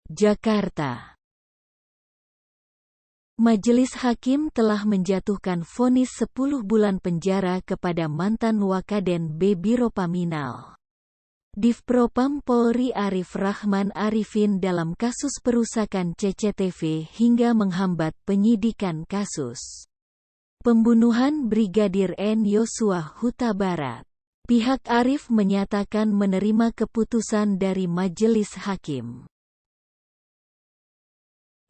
Jakarta. Majelis Hakim telah menjatuhkan vonis 10 bulan penjara kepada mantan Wakaden B. Biro Paminal Divpropam Polri Arif Rahman Arifin dalam kasus perusakan CCTV hingga menghambat penyidikan kasus pembunuhan Brigadir N. Yosua Huta Barat. Pihak Arif menyatakan menerima keputusan dari Majelis Hakim.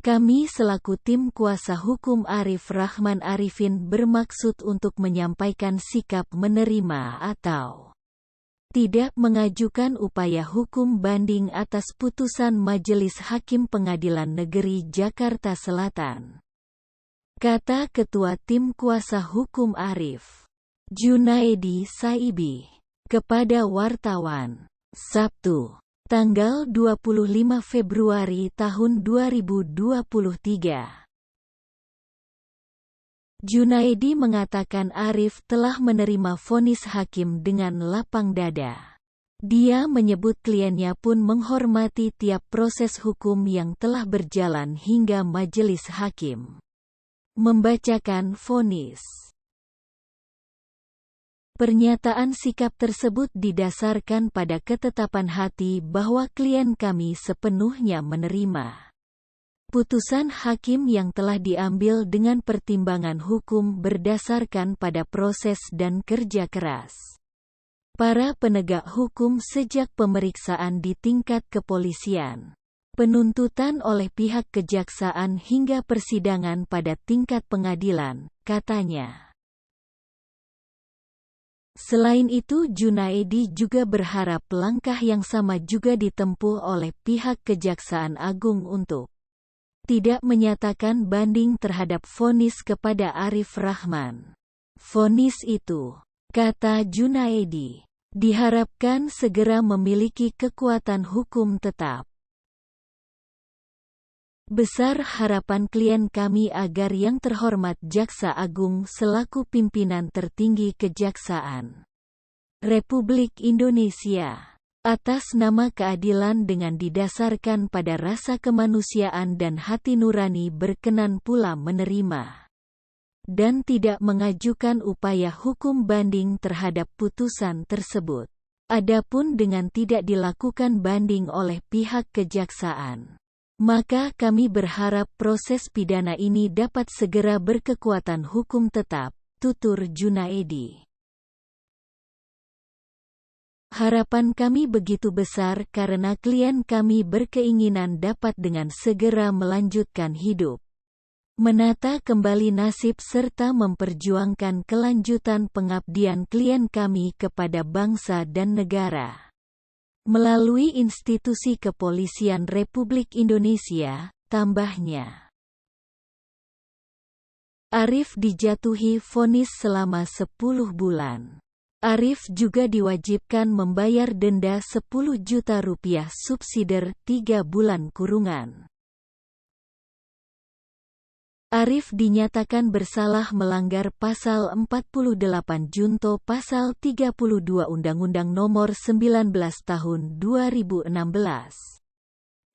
Kami selaku tim kuasa hukum Arif Rahman Arifin bermaksud untuk menyampaikan sikap menerima atau tidak mengajukan upaya hukum banding atas putusan Majelis Hakim Pengadilan Negeri Jakarta Selatan, kata Ketua Tim Kuasa Hukum Arif, Junaedi Saibi, kepada wartawan, Sabtu, tanggal 25 Februari tahun 2023. Junaedi mengatakan Arif telah menerima vonis hakim dengan lapang dada. Dia menyebut kliennya pun menghormati tiap proses hukum yang telah berjalan hingga majelis hakim membacakan vonis. Pernyataan sikap tersebut didasarkan pada ketetapan hati bahwa klien kami sepenuhnya menerima putusan hakim yang telah diambil dengan pertimbangan hukum berdasarkan pada proses dan kerja keras para penegak hukum sejak pemeriksaan di tingkat kepolisian, penuntutan oleh pihak kejaksaan hingga persidangan pada tingkat pengadilan, katanya. Selain itu, Junaedi juga berharap langkah yang sama juga ditempuh oleh pihak Kejaksaan Agung untuk tidak menyatakan banding terhadap vonis kepada Arif Rahman. Vonis itu, kata Junaedi, diharapkan segera memiliki kekuatan hukum tetap. Besar harapan klien kami agar Yang Terhormat Jaksa Agung selaku pimpinan tertinggi Kejaksaan Republik Indonesia, atas nama keadilan dengan didasarkan pada rasa kemanusiaan dan hati nurani berkenan pula menerima dan tidak mengajukan upaya hukum banding terhadap putusan tersebut. Adapun dengan tidak dilakukan banding oleh pihak kejaksaan, maka kami berharap proses pidana ini dapat segera berkekuatan hukum tetap, tutur Junaedi. Harapan kami begitu besar karena klien kami berkeinginan dapat dengan segera melanjutkan hidup, menata kembali nasib serta memperjuangkan kelanjutan pengabdian klien kami kepada bangsa dan negara melalui institusi kepolisian Republik Indonesia, tambahnya. Arif dijatuhi vonis selama 10 bulan. Arif juga diwajibkan membayar denda 10 juta rupiah subsidiar 3 bulan kurungan. Arif dinyatakan bersalah melanggar Pasal 48 Junto Pasal 32 Undang-Undang Nomor 19 Tahun 2016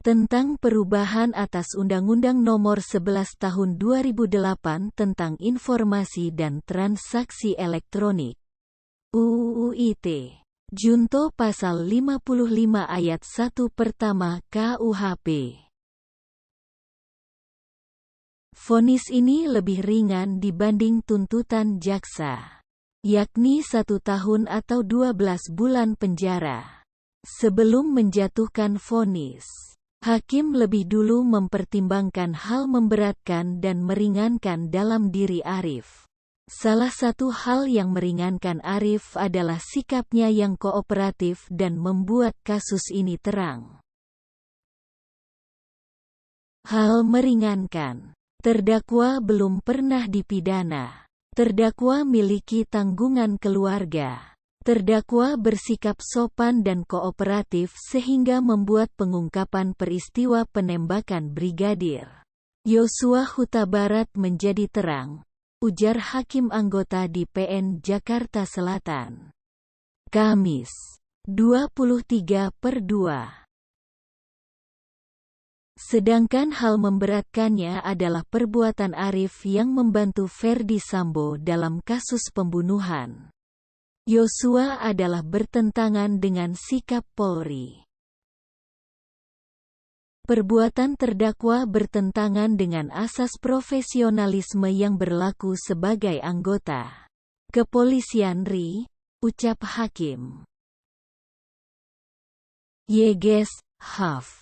tentang perubahan atas Undang-Undang Nomor 11 Tahun 2008 tentang Informasi dan Transaksi Elektronik (UU ITE). Junto Pasal 55 Ayat 1 Pertama KUHP. Vonis ini lebih ringan dibanding tuntutan jaksa, yakni 1 tahun atau 12 bulan penjara. Sebelum menjatuhkan vonis, hakim lebih dulu mempertimbangkan hal memberatkan dan meringankan dalam diri Arif. Salah satu hal yang meringankan Arif adalah sikapnya yang kooperatif dan membuat kasus ini terang. Hal meringankan. Terdakwa belum pernah dipidana. Terdakwa miliki tanggungan keluarga. Terdakwa bersikap sopan dan kooperatif sehingga membuat pengungkapan peristiwa penembakan Brigadir Yosua Huta Barat menjadi terang, ujar hakim anggota di PN Jakarta Selatan. Kamis, 23/2. Sedangkan hal memberatkannya adalah perbuatan Arif yang membantu Ferdi Sambo dalam kasus pembunuhan Yosua adalah bertentangan dengan sikap Polri. Perbuatan terdakwa bertentangan dengan asas profesionalisme yang berlaku sebagai anggota kepolisian RI, ucap Hakim Yeges, Haf.